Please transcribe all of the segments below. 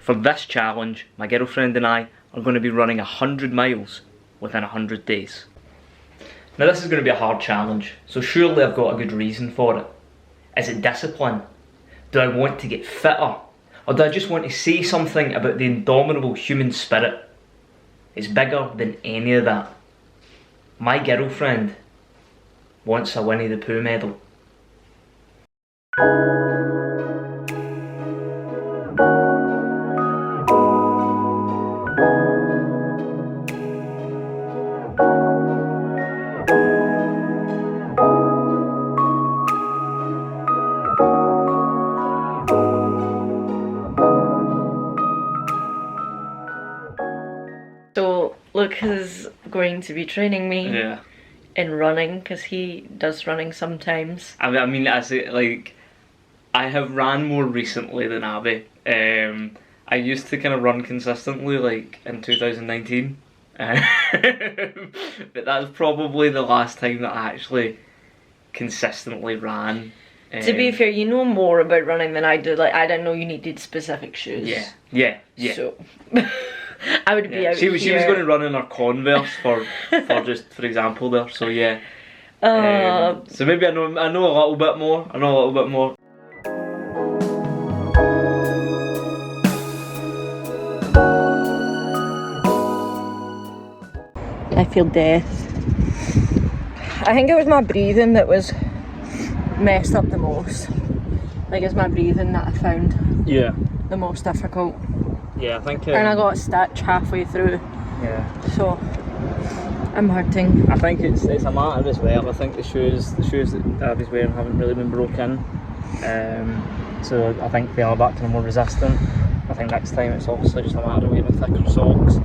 For this challenge, my girlfriend and I are going to be running 100 miles within 100 days. Now this is going to be a hard challenge, so surely I've got a good reason for it. Is it discipline? Do I want to get fitter? Or do I just want to say something about the indomitable human spirit? It's bigger than any of that. My girlfriend wants a Winnie the Pooh medal. So Luke is going to be training me in running, because he does running sometimes. I mean, I say, like, I have ran more recently than Abby. I used to kind of run consistently, like, in 2019. But that's probably the last time that I actually consistently ran. To be fair, you know more about running than I do. Like, I didn't know you needed specific shoes. Yeah. So I would be out She was going to run in her Converse for example there. So yeah. So maybe I know a little bit more. I feel death. I think it was my breathing that was messed up the most. Like, it's my breathing that I found the most difficult. Yeah, I think. And I got a stitch halfway through. Yeah. So I'm hurting. I think it's a matter as well. I think the shoes that Abby's wearing haven't really been broken. So I think they are that kind of more resistant. I think next time it's obviously just a matter of wearing thicker socks.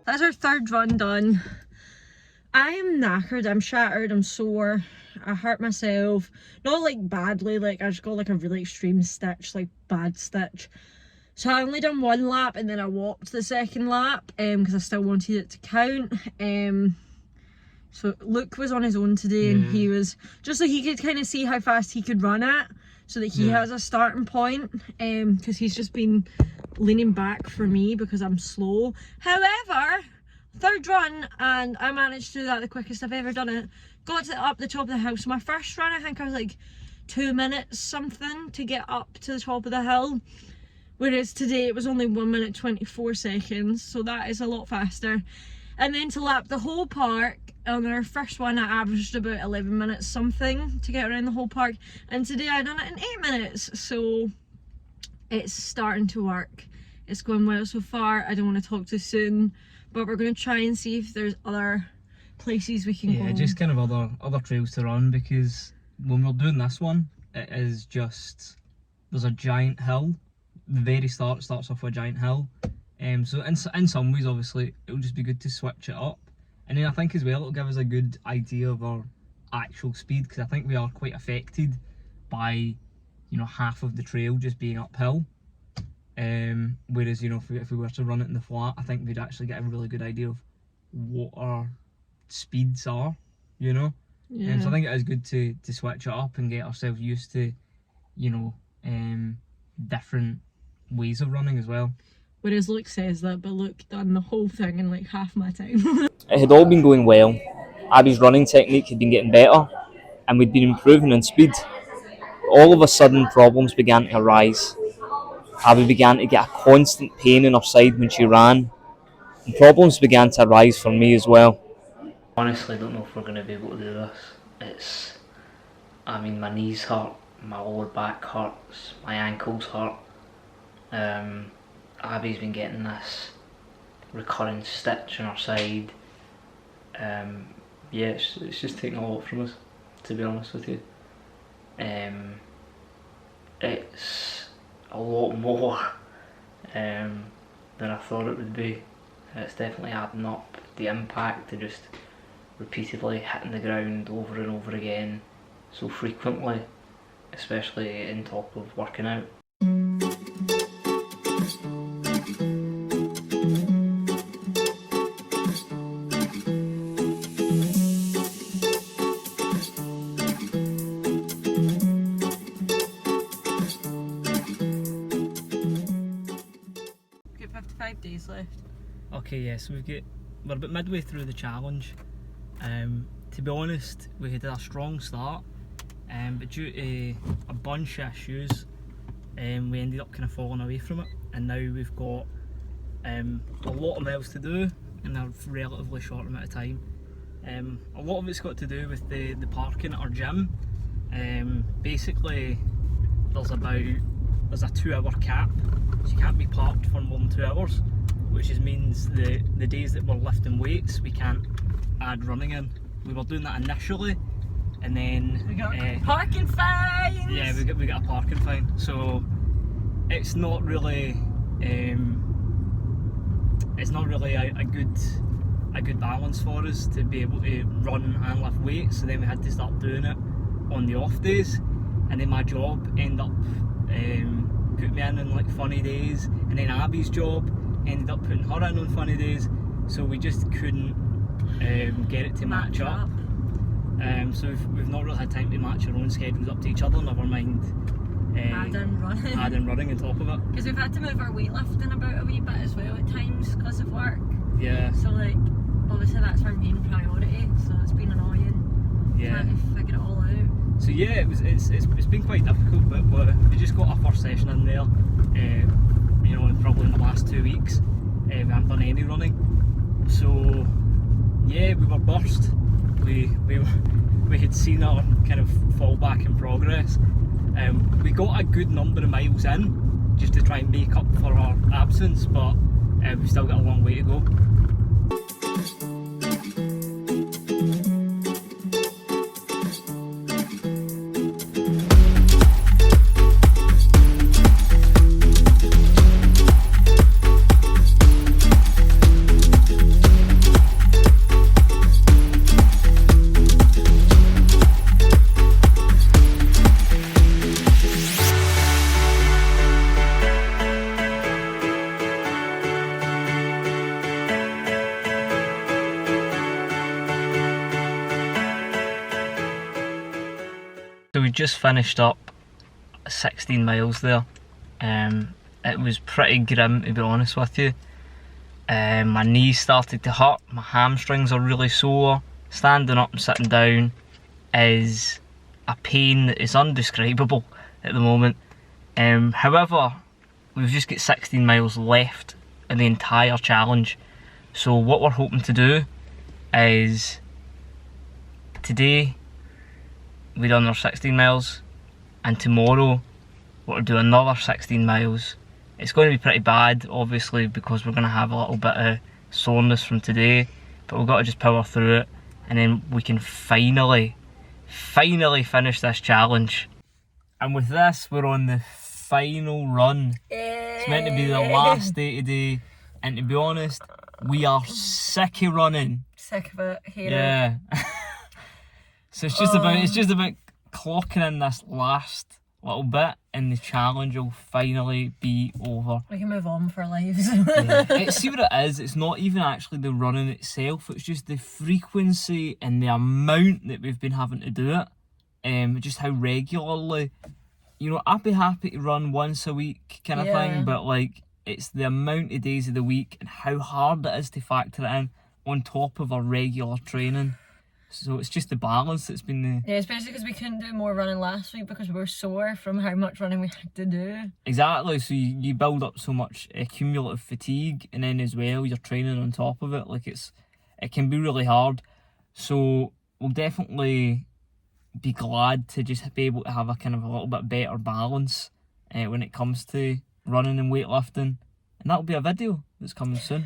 That's our third run done. I am knackered, I'm shattered, I'm sore. I hurt myself. Not like badly, like I just got like a really extreme stitch, like bad stitch. So I only done one lap and then I walked the second lap because I still wanted it to count. So Luke was on his own today and he was, just so he could kind of see how fast he could run at, so that he has a starting point, because he's just been leaning back for me because I'm slow. However, third run and I managed to do that the quickest I've ever done it. Got to up the top of the hill. So my first run, I think I was like 2 minutes something to get up to the top of the hill, whereas today it was only 1 minute 24 seconds, so that is a lot faster. And then to lap the whole park, on our first one I averaged about 11 minutes something to get around the whole park, and today I done it in 8 minutes, so it's starting to work. It's going well so far. I don't want to talk too soon, but we're going to try and see if there's other places we can go. Yeah, just kind of other trails to run, because when we're doing this one, it is just, there's a giant hill. The very start starts off with a giant hill. So in some ways, obviously, it'll just be good to switch it up. And then I think as well, it'll give us a good idea of our actual speed, because I think we are quite affected by, you know, half of the trail just being uphill. Whereas, you know, if we were to run it in the flat, I think we'd actually get a really good idea of what our speeds are, you know. So I think it is good to switch it up and get ourselves used to, you know, different ways of running as well. Whereas Luke says that, but Luke done the whole thing in like half my time. It had all been going well. Abby's running technique had been getting better, and we'd been improving in speed. All of a sudden, problems began to arise. Abby began to get a constant pain in her side when she ran, and problems began to arise for me as well. Honestly, I don't know if we're going to be able to do this. I mean, my knees hurt, my lower back hurts, my ankles hurt. Abby's been getting this recurring stitch on her side. Yeah, it's just taking a lot from us, to be honest with you. It's a lot more than I thought it would be. It's definitely adding up. The impact to just repeatedly hitting the ground over and over again so frequently, especially on top of working out. 5 days left. Okay, yeah, so we're about midway through the challenge. To be honest, we had a strong start, but due to a bunch of issues, we ended up kind of falling away from it, and now we've got a lot of miles to do in a relatively short amount of time. A lot of it's got to do with the parking at our gym. Basically, there's a 2-hour cap, so you can't be parked for more than 2 hours, which means the days that we're lifting weights, we can't add running in. We were doing that initially, and then We got parking fines! Yeah, we got a parking fine. So it's not really a good balance for us to be able to run and lift weights. So then we had to start doing it on the off days, and then my job ended up putting me in on like funny days, and then Abby's job ended up putting her in on funny days. So we just couldn't get it to match up. So we've not really had time to match our own schedules up to each other, never mind adding running on top of it. Because we've had to move our weightlifting about a wee bit as well at times because of work. Yeah. So like, obviously that's our main priority, so it's been annoying trying to figure it all out. So yeah, it's been quite difficult, but we just got our first session in there, probably in the last 2 weeks. We haven't done any running. So yeah, we were burst. We had seen our kind of fallback in progress. We got a good number of miles in just to try and make up for our absence, but we've still got a long way to go. So we just finished up 16 miles there. It was pretty grim, to be honest with you. My knees started to hurt, my hamstrings are really sore. Standing up and sitting down is a pain that is undescribable at the moment. However, we've just got 16 miles left in the entire challenge. So what we're hoping to do is today we done our 16 miles, and tomorrow we'll do another 16 miles. It's going to be pretty bad, obviously, because we're going to have a little bit of soreness from today, but we've got to just power through it, and then we can finally finish this challenge. And with this, we're on the final run. It's meant to be the last day today, and to be honest, we are sick of running. Sick of it, hate it. Yeah. So it's just about clocking in this last little bit, and the challenge will finally be over. We can move on for our lives. See what it is, it's not even actually the running itself, it's just the frequency and the amount that we've been having to do it. Just how regularly. I'd be happy to run once a week kind of thing, but like, it's the amount of days of the week and how hard it is to factor it in on top of our regular training. So it's just the balance that's been the... Yeah, especially because we couldn't do more running last week because we were sore from how much running we had to do. Exactly, so you build up so much cumulative fatigue, and then as well you're training on top of it. Like it can be really hard. So we'll definitely be glad to just be able to have a kind of a little bit better balance when it comes to running and weightlifting. And that'll be a video that's coming soon.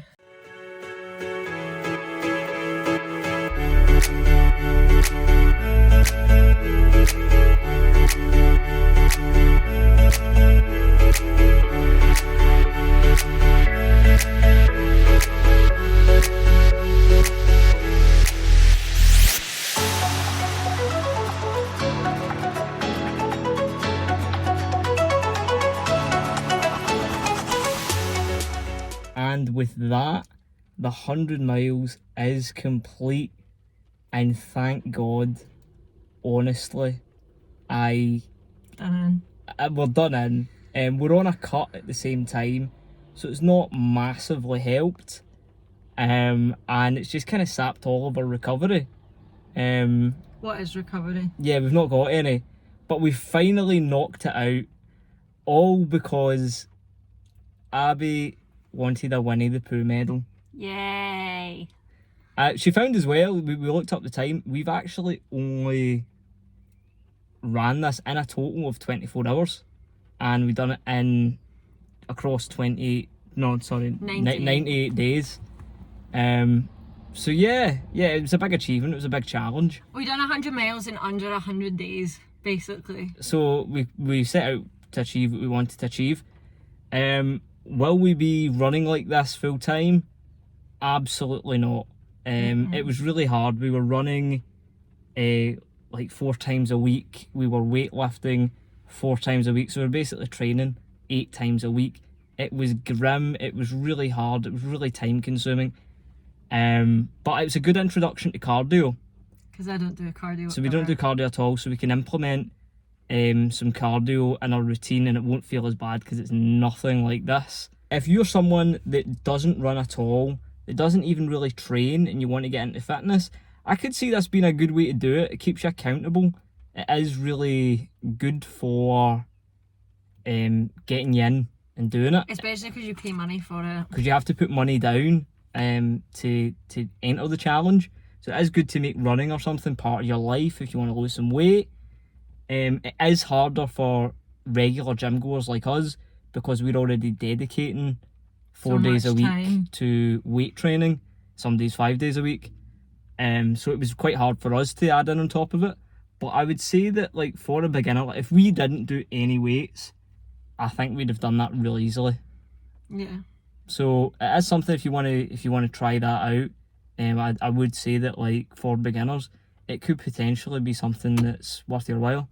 And with that, the 100 miles is complete, and thank God, honestly, we're done in. We're on a cut at the same time, so it's not massively helped. And it's just kind of sapped all of our recovery. What is recovery? Yeah, we've not got any, but we've finally knocked it out, all because Abby wanted a Winnie the Pooh medal. Yay! She found as well, we looked up the time, we've actually only ran this in a total of 24 hours, and we've done it in across 98 days. So yeah, it was a big achievement, it was a big challenge. We done 100 miles in under 100 days, basically. So we set out to achieve what we wanted to achieve. Will we be running like this full time? Absolutely not. It was really hard. We were running like 4 times a week. We were weightlifting 4 times a week. So we were basically training 8 times a week. It was grim. It was really hard. It was really time consuming. But it was a good introduction to cardio. Because I don't do cardio. So we don't do cardio at all. So we can implement some cardio in our routine, and it won't feel as bad because it's nothing like this. If you're someone that doesn't run at all, that doesn't even really train, and you want to get into fitness, I could see this being a good way to do it. It keeps you accountable. It is really good for getting you in and doing it. Especially because you pay money for it. Because you have to put money down to enter the challenge. So it is good to make running or something part of your life if you want to lose some weight. It is harder for regular gym goers like us because we're already dedicating 4 days a week to weight training. Some days 5 days a week. So it was quite hard for us to add in on top of it. But I would say that, like, for a beginner, like, if we didn't do any weights, I think we'd have done that really easily. Yeah. So it is something if you want to try that out. I would say that, like, for beginners, it could potentially be something that's worth your while.